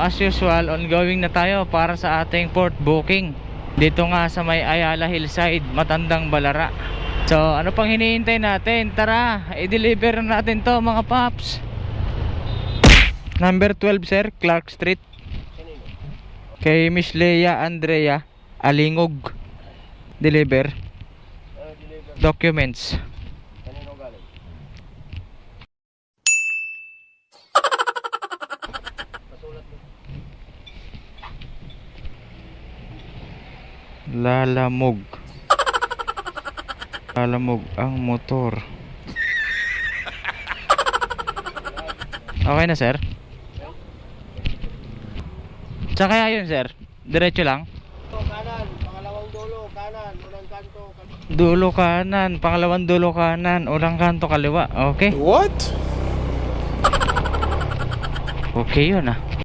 as usual, ongoing na tayo para sa ating port booking. Dito nga sa may Ayala Hillside, Matandang Balara. So ano pang hinihintay natin? Tara, i-deliver na natin to mga paps. Number 12 sir, Clark Street. Kay Miss Leia Andrea Alingog. Deliver. Documents. Lalamog. Lalamog ang motor. Okay na sir? Tsaka kaya yun sir? Diretso lang? Kanan, pangalawang dulo, kanan, unang kanto. Dulo kanan, pangalawang dulo kanan, unang kanto kaliwa. Okay? What? Okay yun ah.